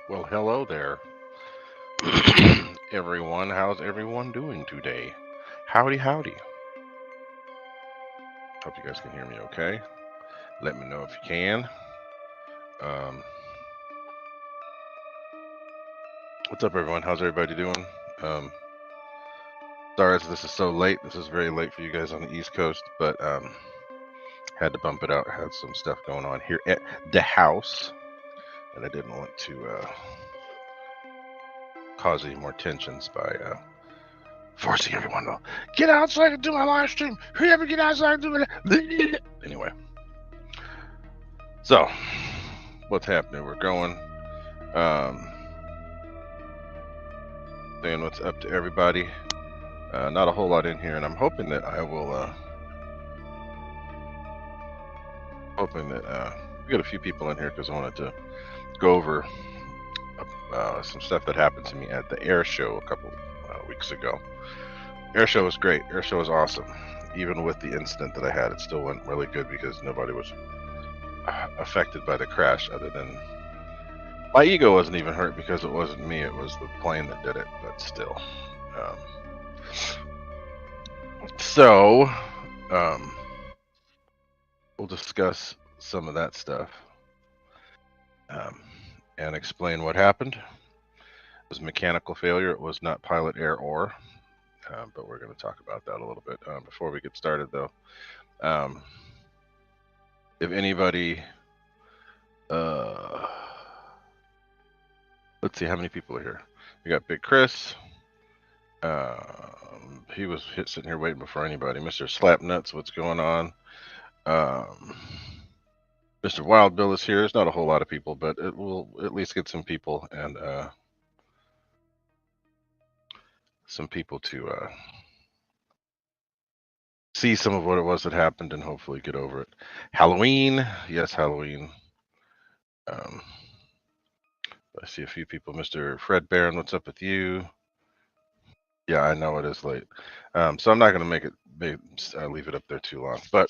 Well, hello there, everyone. How's everyone doing today? Howdy, howdy. Hope you guys can hear me okay. Let me know if you can. Um, what's up, everyone? How's everybody doing? Sorry this is so late. This is very late for you guys on the East Coast, but had to bump it out. Had some stuff going on here at the house, and I didn't want to cause any more tensions by forcing everyone to get out so I can do my live stream. Hurry up and get out so I can do it. Anyway, so what's happening? We're going. Saying what's up to everybody. Not a whole lot in here, and I'm hoping that I will. Hoping that we got a few people in here because I wanted to go over some stuff that happened to me at the air show a couple weeks ago. Air show was great. Air show was awesome. Even with the incident that I had, it still went really good because nobody was affected by the crash other than my ego wasn't even hurt because it wasn't me. It was the plane that did it, but still. We'll discuss some of that stuff and explain what happened. It was mechanical failure. It was not pilot error, but we're going to talk about that a little bit. Before we get started, though, if anybody, let's see how many people are here. We got Big Chris. He was sitting here waiting before anybody. Mr. Slapnuts, what's going on? Mr. Wild Bill is here. There's not a whole lot of people, but it will at least get some people and some people to see some of what it was that happened and hopefully get over it. Halloween, yes, Halloween. I see a few people. Mr. Fred Barron, what's up with you? Yeah, I know it is late, so I'm not going to make it leave it up there too long. But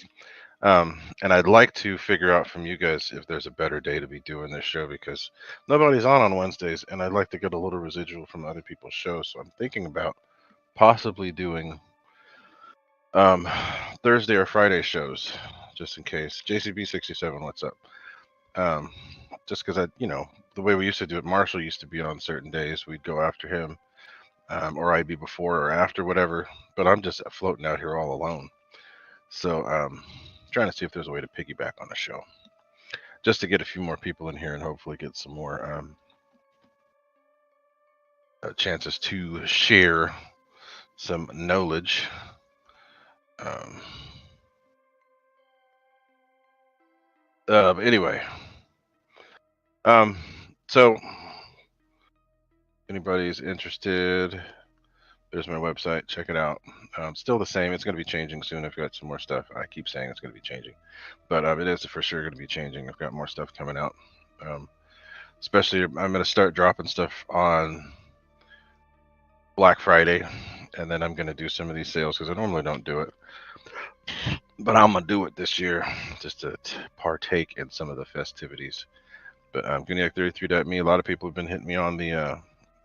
and I'd like to figure out from you guys if there's a better day to be doing this show because nobody's on Wednesdays, and I'd like to get a little residual from other people's shows. So I'm thinking about possibly doing Thursday or Friday shows, just in case. JCB67, what's up? Just because the way we used to do it, Marshall used to be on certain days. We'd go after him, or I'd be before or after, whatever. But I'm just floating out here all alone. So trying to see if there's a way to piggyback on the show, just to get a few more people in here and hopefully get some more chances to share some knowledge. Anyway, so anybody's interested, there's my website. Check it out. Still the same. It's going to be changing soon. I've got some more stuff. I keep saying it's going to be changing, but it is for sure going to be changing. I've got more stuff coming out. Especially, I'm going to start dropping stuff on Black Friday, and then I'm going to do some of these sales because I normally don't do it, but I'm going to do it this year just to partake in some of the festivities. But Gooniac33.me, a lot of people have been hitting me on the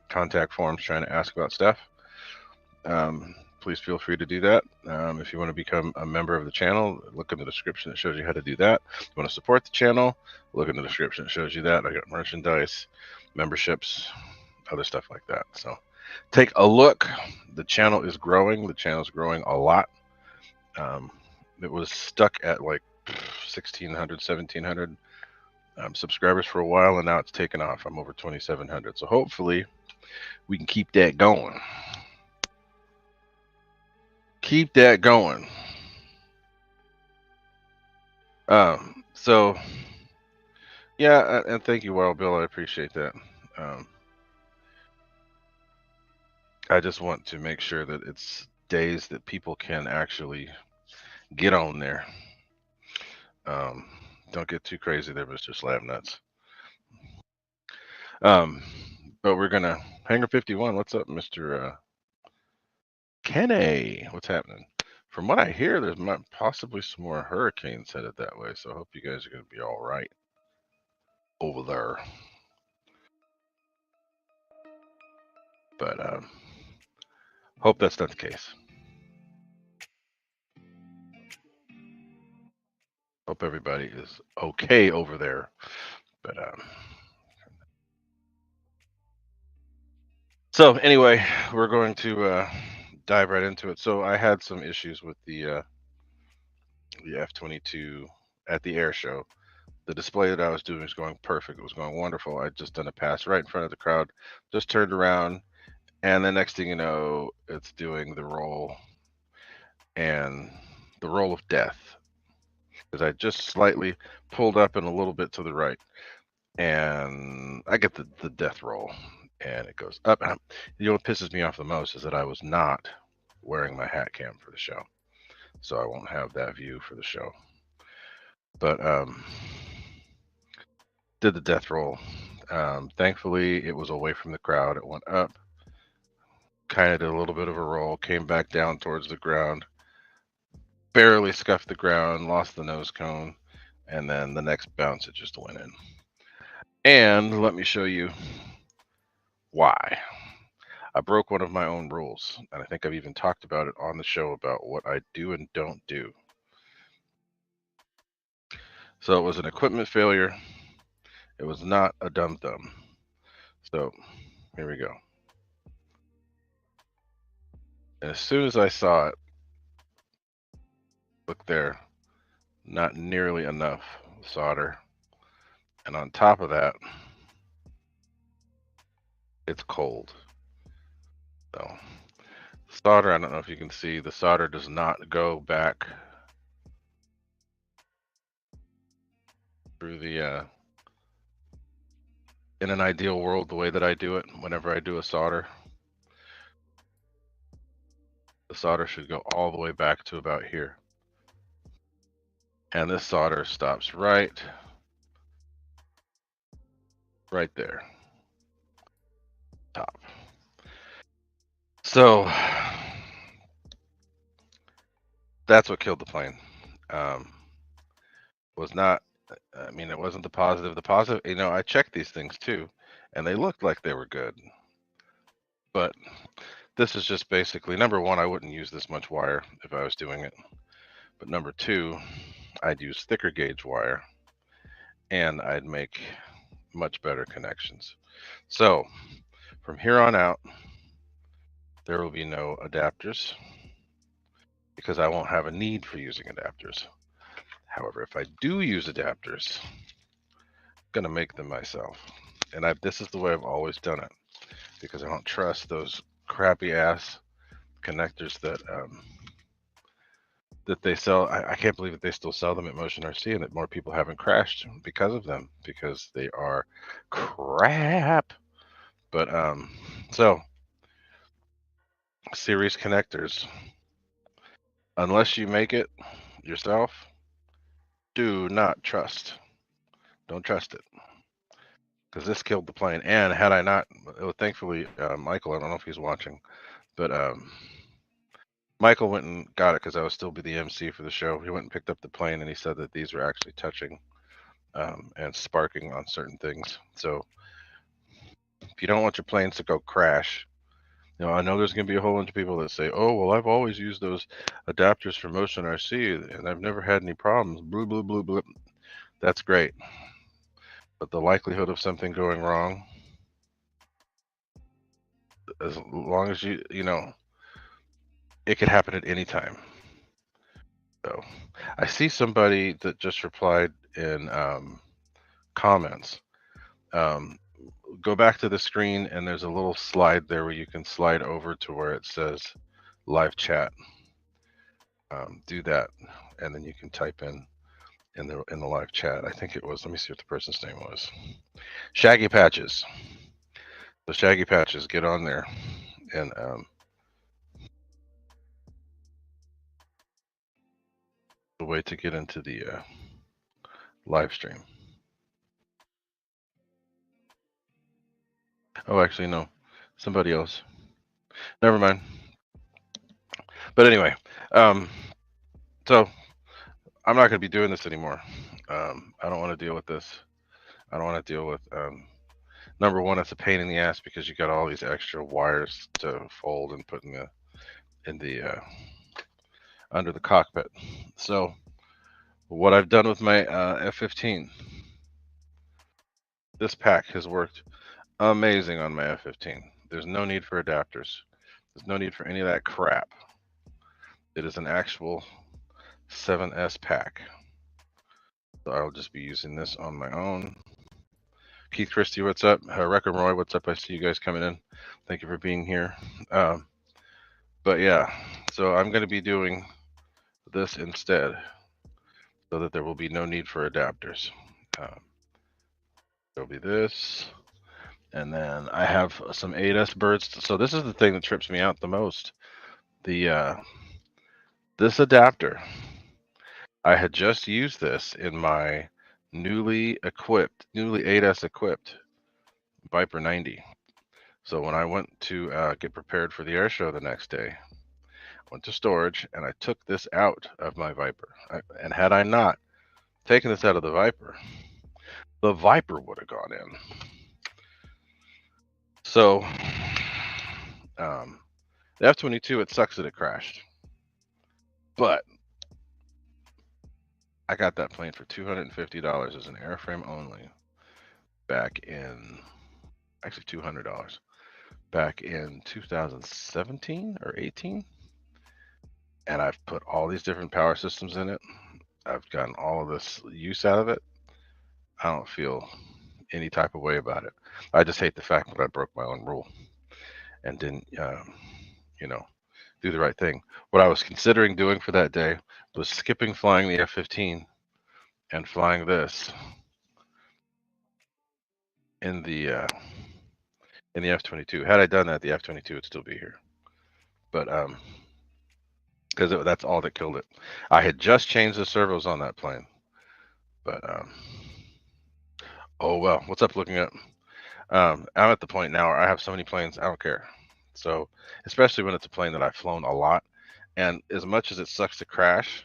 contact forums trying to ask about stuff. Please feel free to do that. If you want to become a member of the channel, look in the description. It shows you how to do that. If you want to support the channel, look in the description. It shows you that. I got merchandise, memberships, other stuff like that. So take a look. The channel is growing. The channel is growing a lot. It was stuck at like 1,600, 1,700 subscribers for a while, and now it's taken off. I'm over 2,700. So hopefully we can keep that going. Keep that going. So yeah, and thank you, Wild Bill. I appreciate that. I just want to make sure that it's days that people can actually get on there. Don't get too crazy there, Mr. Slapnuts. But we're gonna Hanger 51. What's up, Mr. Kenny? What's happening? From what I hear, there's possibly some more hurricanes headed that way. So I hope you guys are gonna be all right over there. But hope that's not the case. Hope everybody is okay over there. But so anyway, we're going to dive right into it. So I had some issues with the F-22 at the air show. The display that I was doing was going perfect. It was going wonderful. I'd just done a pass right in front of the crowd, just turned around, And the next thing you know, it's doing the roll, and the roll of death, because I just slightly pulled up and a little bit to the right, and I get the death roll, and it goes up. And you know what pisses me off the most is that I was not wearing my hat cam for the show, so I won't have that view for the show. But did the death roll. Thankfully, it was away from the crowd. It went up, kind of did a little bit of a roll, came back down towards the ground, barely scuffed the ground, lost the nose cone, and then the next bounce, it just went in. And let me show you why. I broke one of my own rules, and I think I've even talked about it on the show about what I do and don't do. So it was an equipment failure. It was not a dum-dum. So here we go. And as soon as I saw it, look there, not nearly enough solder. And on top of that, it's cold. So solder, I don't know if you can see, the solder does not go back through the, in an ideal world, the way that I do it, whenever I do a solder, the solder should go all the way back to about here. And this solder stops right there, top. So that's what killed the plane. Was not, I mean, it wasn't the positive. The positive, you know, I checked these things too, and they looked like they were good. But this is just basically, number one, I wouldn't use this much wire if I was doing it. But number two, I'd use thicker gauge wire, and I'd make much better connections. So from here on out, there will be no adapters because I won't have a need for using adapters. However, if I do use adapters, I'm gonna make them myself. And this is the way I've always done it, because I don't trust those crappy ass connectors that they sell. I can't believe that they still sell them at Motion RC, and that more people haven't crashed because of them, because they are crap. But so series connectors, unless you make it yourself, do not trust. Don't trust it, because this killed the plane. And had I not, thankfully, Michael, I don't know if he's watching, but Michael went and got it because I was still be the MC for the show. He went and picked up the plane, and he said that these were actually touching and sparking on certain things. So if you don't want your planes to go crash, you know, I know there's going to be a whole bunch of people that say, "Oh, well, I've always used those adapters for Motion RC, and I've never had any problems." Blue, blue, blue, blue. That's great, but the likelihood of something going wrong, as long as you know, it could happen at any time. So I see somebody that just replied in comments. Go back to the screen, and there's a little slide there where you can slide over to where it says live chat. Do that, and then you can type in the live chat. I think it was, let me see what the person's name was. Shaggy Patches. The Shaggy Patches, get on there, and the way to get into the live stream. Oh, actually, no, somebody else. Never mind. But anyway, so I'm not going to be doing this anymore. I don't want to deal with this. I don't want to deal with. Number one, it's a pain in the ass because you got all these extra wires to fold and put in the under the cockpit. So what I've done with my F-15, this pack has worked amazing on my F-15. There's no need for adapters. There's no need for any of that crap. It is an actual 7S pack. So I'll just be using this on my own. Keith Christie, what's up? Record Roy, what's up? I see you guys coming in. Thank you for being here. But yeah, so I'm going to be doing this instead so that there will be no need for adapters. There'll be this, and then I have some 8S birds. So this is the thing that trips me out the most. The this adapter, I had just used this in my newly 8S equipped Viper 90. So when I went to get prepared for the air show the next day, I went to storage and I took this out of my Viper. And had I not taken this out of the Viper would have gone in. So the F-22, it sucks that it crashed. But I got that plane for $250 as an airframe only back in, actually $200, back in 2017 or 18. And I've put all these different power systems in it. I've gotten all of this use out of it. I don't feel any type of way about it. I just hate the fact that I broke my own rule and didn't, do the right thing. What I was considering doing for that day was skipping flying the F-15 and flying this in the F-22. Had I done that, the F-22 would still be here. But because that's all that killed it. I had just changed the servos on that plane. But oh well, what's up? Looking up. I'm at the point now where I have so many planes, I don't care. So especially when it's a plane that I've flown a lot, and as much as it sucks to crash,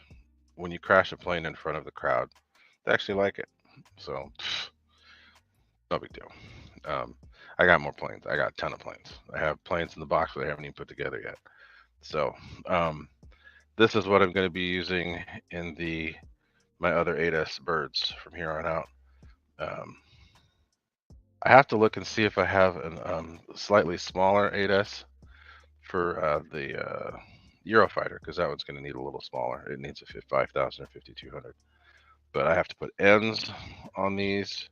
when you crash a plane in front of the crowd, they actually like it. So no big deal. I got more planes. I got a ton of planes. I have planes in the box that I haven't even put together yet. So this is what I'm going to be using in my other 8S birds from here on out. I have to look and see if I have a slightly smaller 8S for the Eurofighter, because that one's going to need a little smaller. It needs a 5000 or 5200. But I have to put ends on these,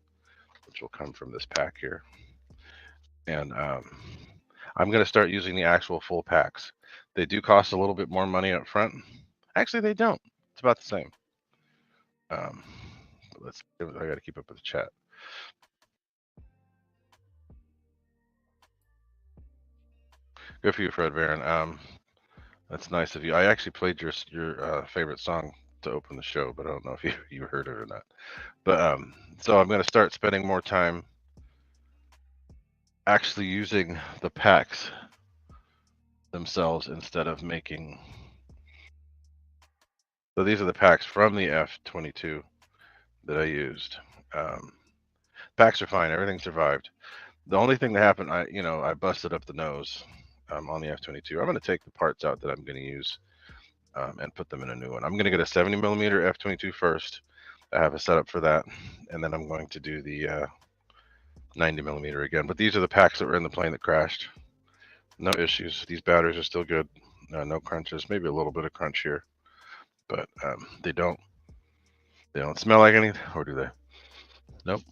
which will come from this pack here. And I'm going to start using the actual full packs. They do cost a little bit more money up front. Actually, they don't. It's about the same. I got to keep up with the chat. Good for you, Fred Barron. That's nice of you. I actually played your favorite song to open the show, but I don't know if you heard it or not. But so I'm going to start spending more time actually using the packs themselves instead of making. So these are the packs from the F-22 that I used. Packs are fine. Everything survived. The only thing that happened, I busted up the nose on the F-22. I'm going to take the parts out that I'm going to use and put them in a new one. I'm going to get a 70mm F-22 first. I have a setup for that, and then I'm going to do the 90mm again. But these are the packs that were in the plane that crashed. No issues. These batteries are still good. No crunches. Maybe a little bit of crunch here, but they don't smell like anything, or do they? Nope.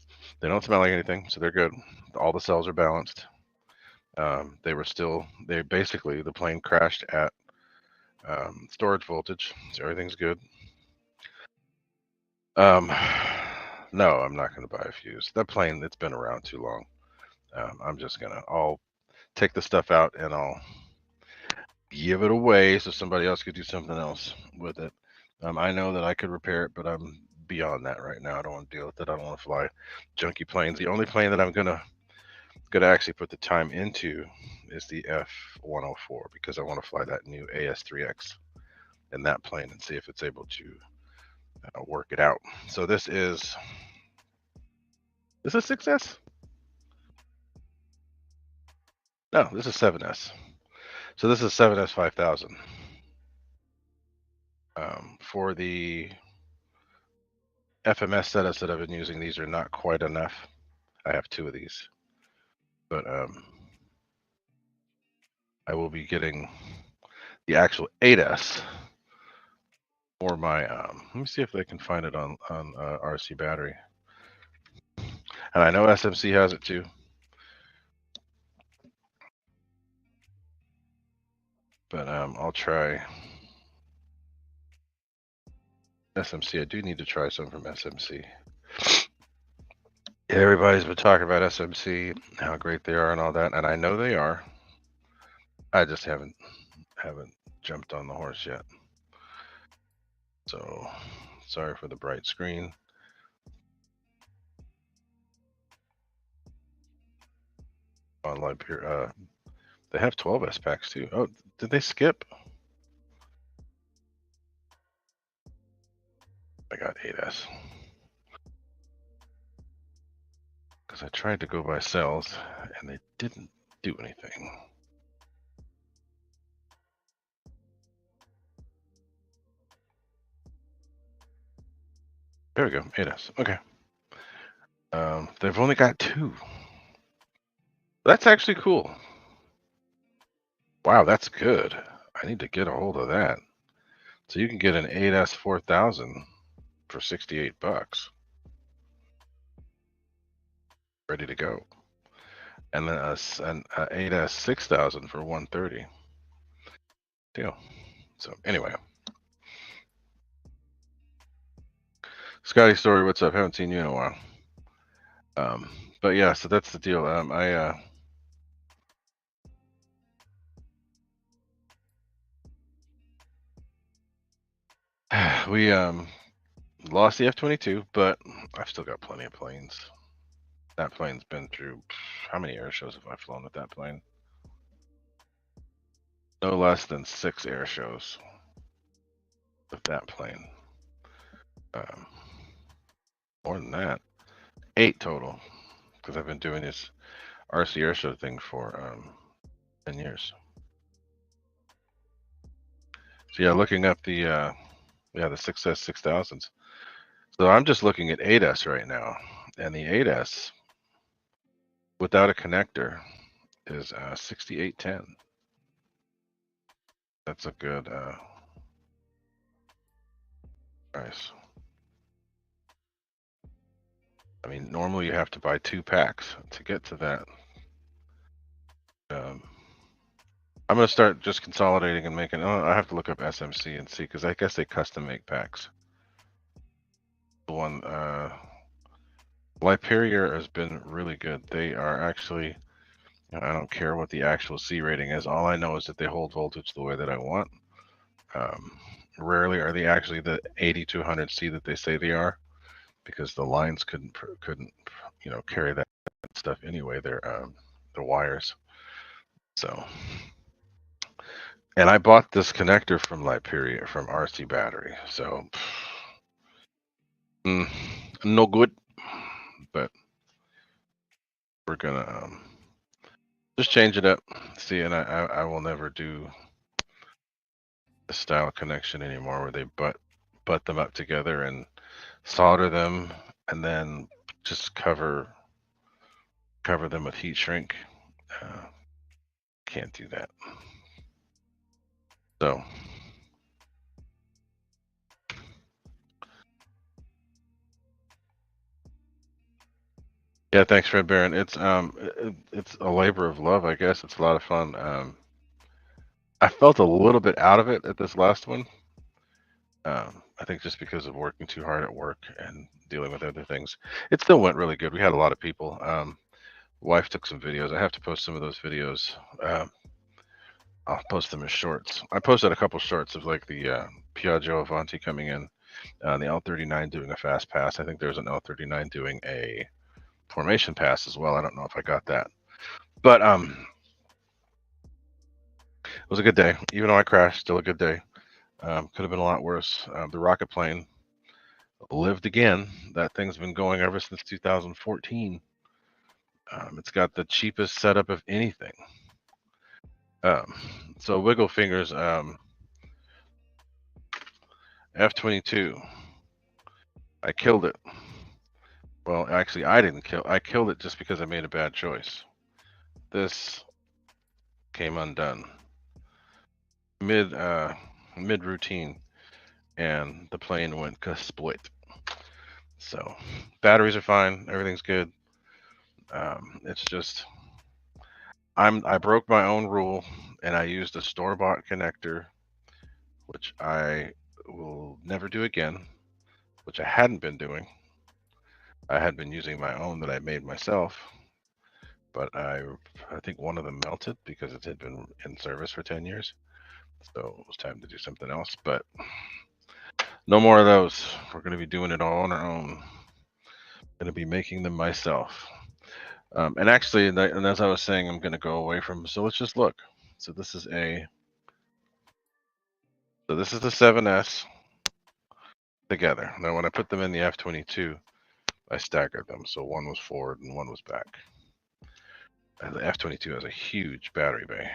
They don't smell like anything, so they're good. All the cells are balanced. Basically, the plane crashed at storage voltage, so everything's good. No, I'm not going to buy a fuse. That plane, it's been around too long. I'll take the stuff out and I'll give it away so somebody else could do something else with it. I know that I could repair it, but I'm beyond that right now. I don't want to deal with it. I don't want to fly junky planes. The only plane that I'm gonna actually put the time into is the F-104, because I want to fly that new AS3X in that plane and see if it's able to work it out. So this is 6S? No, this is 7S. So this is 7S 5000. For the FMS setups that I've been using, these are not quite enough. I have 2 of these, but I will be getting the actual 8S for my. Let me see if they can find it on RC Battery. And I know SMC has it too. But I'll try SMC. I do need to try some from SMC. Everybody's been talking about SMC, how great they are and all that, and I know they are. I just haven't jumped on the horse yet. So sorry for the bright screen. On live here, they have 12S packs too. Oh, did they skip? I got 8S. Because I tried to go by cells and they didn't do anything. There we go, 8S. Okay. They've only got 2. That's actually cool. Wow, that's good. I need to get a hold of that. So you can get an 8S 4000 for $68. Ready to go. And then an 8S 6000 for $130. Deal. So anyway. Scotty Story, what's up? Haven't seen you in a while. But yeah, so that's the deal. We lost the F-22, but I've still got plenty of planes. That plane's been through, how many air shows have I flown with that plane? No less than 6 air shows with that plane. More than that, 8 total, because I've been doing this RC air show thing for 10 years. So yeah, looking up the 6S 6000s. So I'm just looking at 8S right now, and the 8S without a connector is 6810. That's a good price. I mean, normally you have to buy 2 packs to get to that. I'm going to start just consolidating and making. Oh, I have to look up SMC and see, because I guess they custom make packs. The one Lipo has been really good. They are actually, I don't care what the actual C rating is. All I know is that they hold voltage the way that I want. Rarely are they actually the 80 to 100 C that they say they are, because the lines couldn't carry that stuff anyway. They're the wires. So, and I bought this connector from Lipo from RC Battery. So no good, but we're gonna just change it up. See, and I will never do a style connection anymore where they butt them up together and solder them and then just cover them with heat shrink. Can't do that. So yeah, thanks, Fred Barron. It's a labor of love, I guess. It's a lot of fun. I felt a little bit out of it at this last one. I think just because of working too hard at work and dealing with other things. It still went really good. We had a lot of people. Wife took some videos. I have to post some of those videos. I'll post them as shorts. I posted a couple shorts of like the Piaggio Avanti coming in, the L39 doing a fast pass. I think there's an L39 doing a formation pass as well. I don't know if I got that, but it was a good day. Even though I crashed, still a good day. Could have been a lot worse. The rocket plane lived again. That thing's been going ever since 2014. It's got the cheapest setup of anything. So wiggle fingers. F-22. I killed it. Well, actually, I didn't kill. I killed it just because I made a bad choice. This came undone mid routine, and the plane went split. So batteries are fine. Everything's good. It's just I broke my own rule and I used a store-bought connector, which I will never do again, which I hadn't been doing. I had been using my own that I made myself, but I think one of them melted because it had been in service for 10 years. So it was time to do something else, but no more of those. We're going to be doing it all on our own. Going to be making them myself. And actually, and as I was saying, I'm going to go away from. So let's just look. So this is the 7S together. Now, when I put them in the F-22, I staggered them. So one was forward and one was back. And the F-22 has a huge battery bay.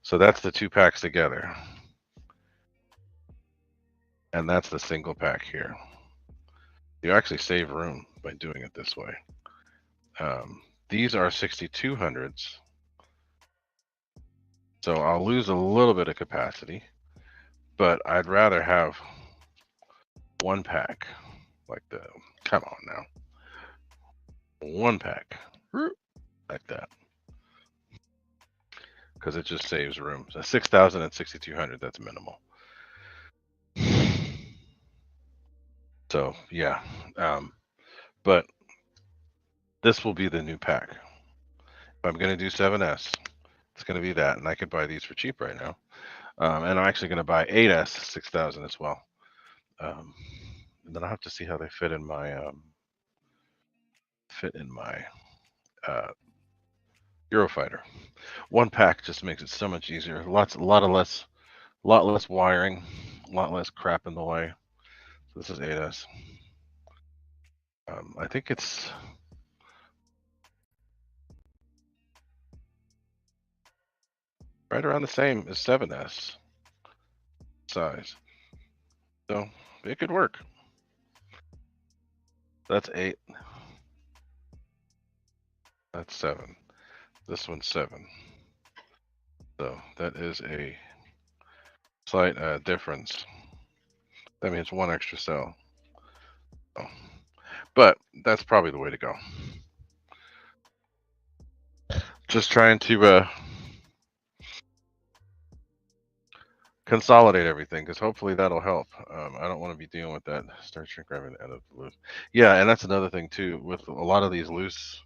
So that's the two packs together. And that's the single pack here. You actually save room by doing it this way. These are 6200s. So I'll lose a little bit of capacity, but I'd rather have one pack like the, come on now, one pack like that, because it just saves room. So 6,000 and 6,200, that's minimal. So yeah, but this will be the new pack. If I'm going to do 7S, it's going to be that, and I could buy these for cheap right now. And I'm actually going to buy 8S 6,000 as well. And then I'll have to see how they fit in my Eurofighter. One pack just makes it so much easier. A lot less wiring, a lot less crap in the way. So this is 8S. I think it's right around the same as 7S size. So it could work. That's 8. That's 7. This one's 7. So that is a slight difference. That means one extra cell. Oh. But that's probably the way to go. Just trying to consolidate everything, because hopefully that'll help. I don't want to be dealing with that start shrink grabbing the end of the loose. Yeah, and that's another thing too with a lot of these loose.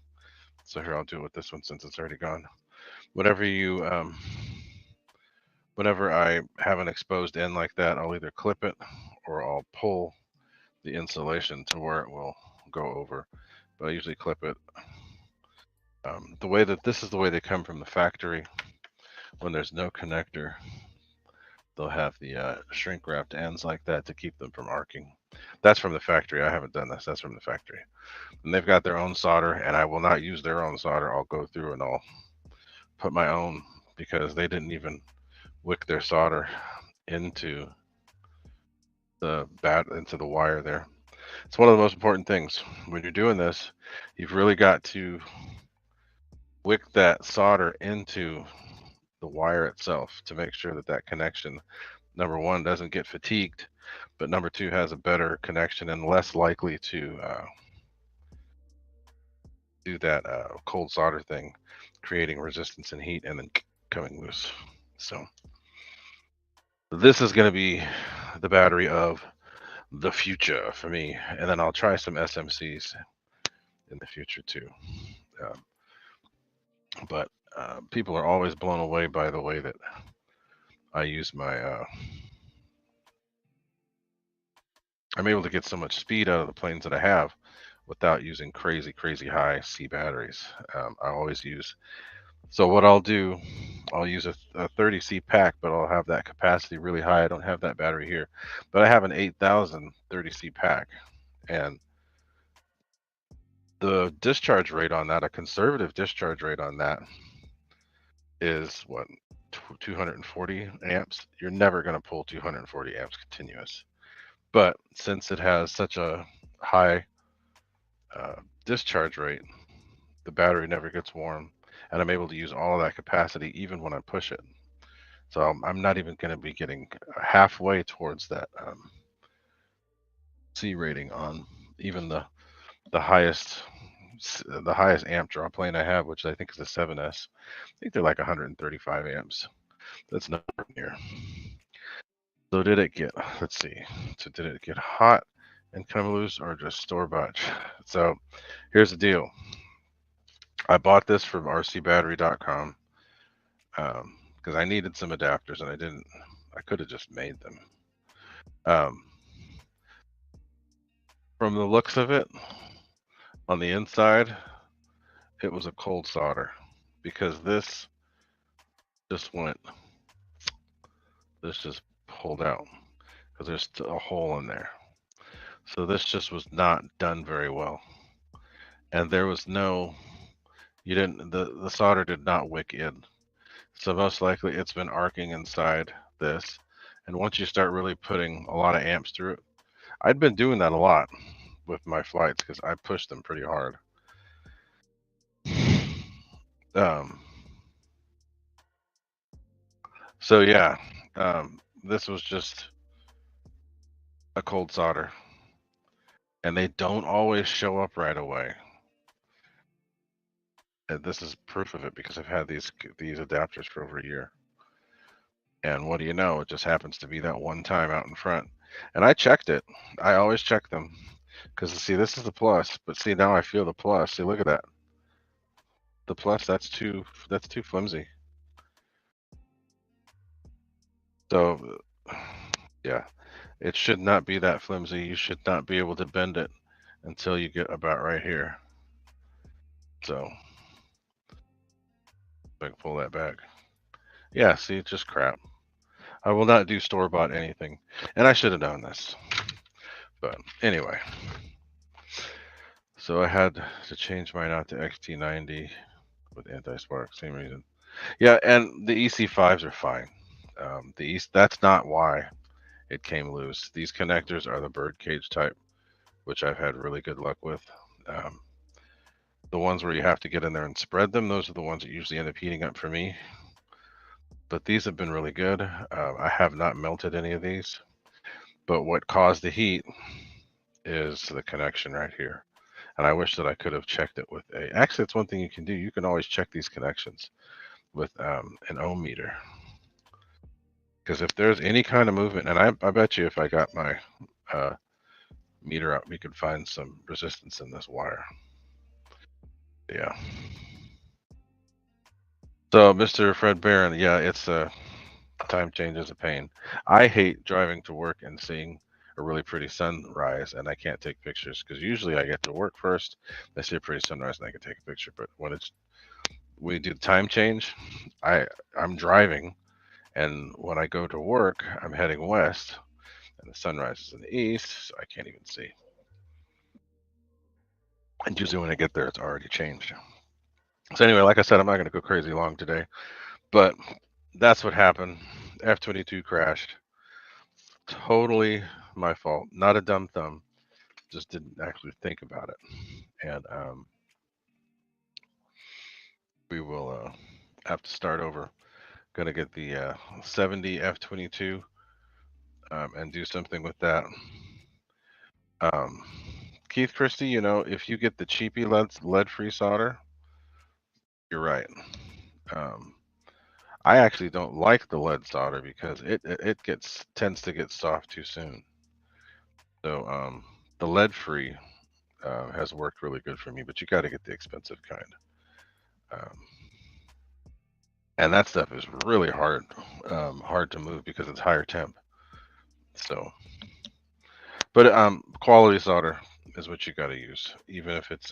So here, I'll do it with this one since it's already gone. Whenever I have an exposed end like that, I'll either clip it or I'll pull the insulation to where it will go over. But I usually clip it. The way that this is the way they come from the factory. When there's no connector, they'll have the shrink wrapped ends like that to keep them from arcing. That's from the factory. I haven't done this. That's from the factory. And they've got their own solder, and I will not use their own solder. I'll go through and I'll put my own, because they didn't even wick their solder into the wire there. It's one of the most important things when you're doing this. You've really got to wick that solder into the wire itself to make sure that that connection, number one, doesn't get fatigued, but number two, has a better connection and less likely to do that cold solder thing, creating resistance and heat and then coming loose. So this is going to be the battery of the future for me, and then I'll try some SMCs in the future too. But people are always blown away by the way that I use my I'm able to get so much speed out of the planes that I have without using crazy high C batteries. I always use, so what I'll do, I'll use a 30C pack, but I'll have that capacity really high. I don't have that battery here, but I have an 8,000 30C pack, and the discharge rate on that, a conservative discharge rate on that, is what, 240 amps. You're never going to pull 240 amps continuous, but since it has such a high discharge rate, the battery never gets warm, and I'm able to use all of that capacity even when I push it. So I'm not even going to be getting halfway towards that C rating on even the highest the highest amp draw plane I have, which I think is a 7S. I think they're like 135 amps. That's not near. So did it get, let's see, so did it get hot and come loose or just store-bought? So here's the deal. I bought this from rcbattery.com because I needed some adapters and I could have just made them. From the looks of it, on the inside, it was a cold solder because this just pulled out because there's a hole in there. So this just was not done very well. And there was no, the solder did not wick in. So most likely it's been arcing inside this. And once you start really putting a lot of amps through it, I'd been doing that a lot with my flights because I pushed them pretty hard. So yeah, this was just a cold solder. And they don't always show up right away. And this is proof of it because I've had these adapters for over a year. And what do you know? It just happens to be that one time out in front. And I checked it. I always check them. Because see, this is the plus. But see, now I feel the plus. See, look at that. The plus, that's too flimsy. So, yeah. It should not be that flimsy. You should not be able to bend it until you get about right here. So, if I can pull that back. Yeah, see, it's just crap. I will not do store-bought anything. And I should have known this. But anyway. So I had to change mine out to XT90 with anti-spark, same reason. Yeah, and the EC5s are fine. That's not why it came loose. These connectors are the birdcage type, which I've had really good luck with. The ones where you have to get in there and spread them, those are the ones that usually end up heating up for me. But these have been really good. I have not melted any of these. But what caused the heat is the connection right here. And I wish that I could have checked it with actually, it's one thing you can do. You can always check these connections with an ohm meter. Because if there's any kind of movement, and I bet you if I got my meter out, we could find some resistance in this wire. Yeah. So, Mr. Fred Barron, yeah, it's a time change is a pain. I hate driving to work and seeing a really pretty sunrise, and I can't take pictures because usually I get to work first. I see a pretty sunrise, and I can take a picture. But when we do the time change, I'm driving, and when I go to work, I'm heading west, and the sunrise is in the east, so I can't even see. And usually when I get there, it's already changed. So anyway, like I said, I'm not going to go crazy long today, but that's what happened. F-22 crashed. Totally my fault. Not a dumb thumb. Just didn't actually think about it. And we will have to start over. Going to get the 70 F-22 and do something with that. Keith Christie, you know, if you get the cheapy lead-free solder, you're right. I actually don't like the lead solder because it tends to get soft too soon. So the lead-free has worked really good for me, but you got to get the expensive kind. And that stuff is really hard to move because it's higher temp. So, but quality solder is what you got to use, even if it's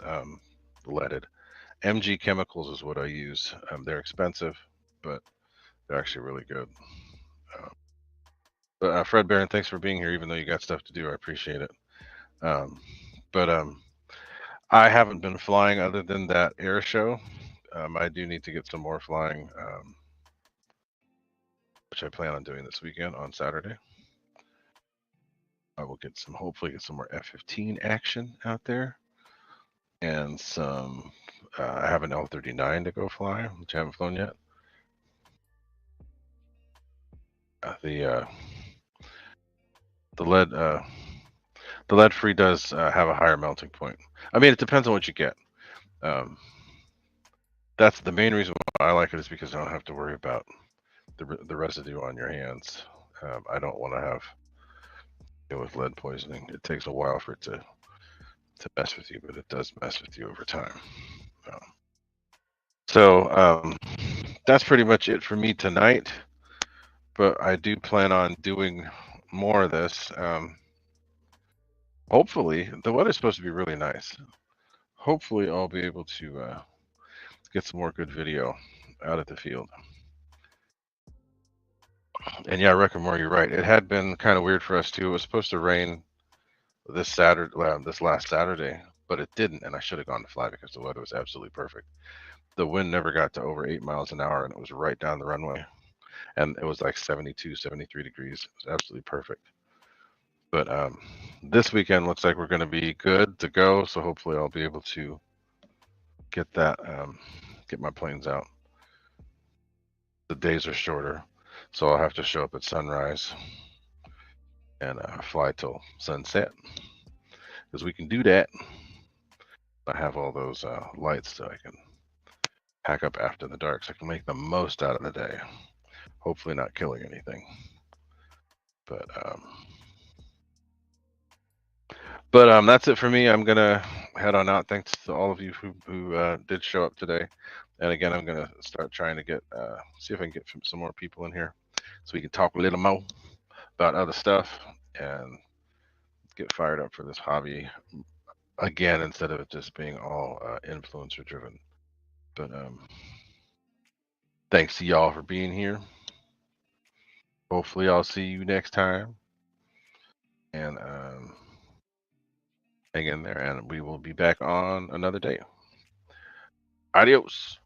leaded. MG Chemicals is what I use. They're expensive, but they're actually really good. But Fred Barron, thanks for being here, even though you got stuff to do. I appreciate it. But I haven't been flying other than that air show. I do need to get some more flying, which I plan on doing this weekend on Saturday. I will hopefully get some more F-15 action out there, and some. I have an L-39 to go fly, which I haven't flown yet. The lead free does have a higher melting point. I mean, it depends on what you get. That's the main reason why I like it, is because I don't have to worry about the residue on your hands. I don't want to have deal with lead poisoning. It takes a while for it to mess with you, but it does mess with you over time. So that's pretty much it for me tonight. But I do plan on doing more of this. Hopefully, the weather's supposed to be really nice. Hopefully, I'll be able to get some more good video out at the field. And yeah, Reckamore, you're right. It had been kind of weird for us too. It was supposed to rain this last Saturday, but it didn't, and I should have gone to fly because the weather was absolutely perfect. The wind never got to over 8 miles an hour, and it was right down the runway, and it was like 72, 73 degrees. It was absolutely perfect. But this weekend looks like we're going to be good to go, so hopefully I'll be able to get my planes out. The days are shorter, so I'll have to show up at sunrise and fly till sunset, because we can do that. I have all those lights, so I can pack up after the dark, so I can make the most out of the day. Hopefully not killing anything. But that's it for me. I'm gonna head on out. Thanks to all of you who did show up today. And again, I'm gonna start trying to get see if I can get some more people in here, so we can talk a little more about other stuff and get fired up for this hobby again, instead of it just being all influencer driven. But thanks to y'all for being here. Hopefully I'll see you next time. And hang in there, and we will be back on another day. Adios.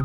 I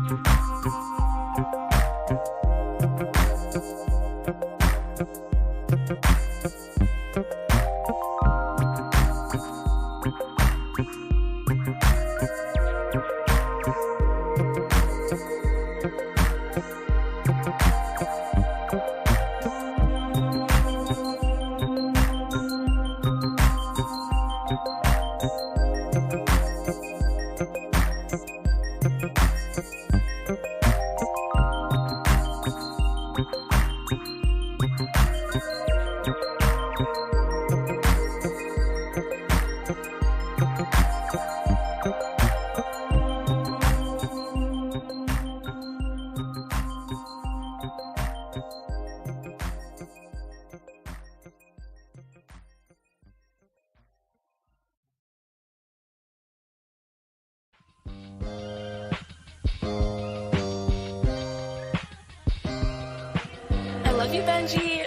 love you, Benji.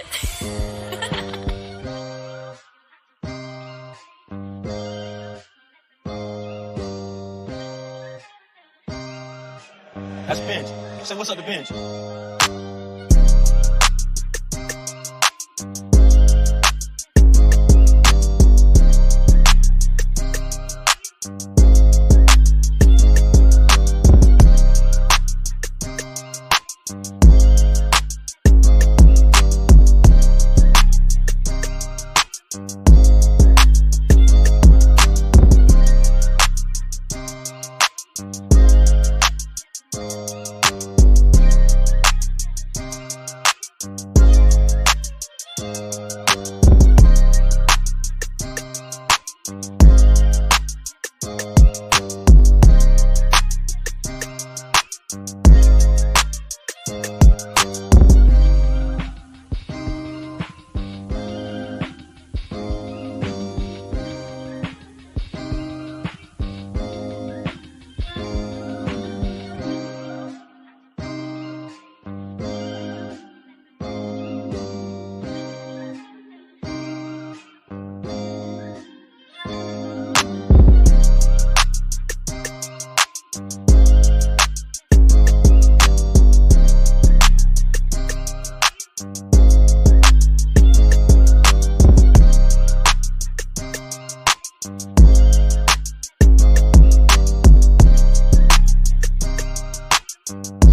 That's Benj. Say what's up to Benj. You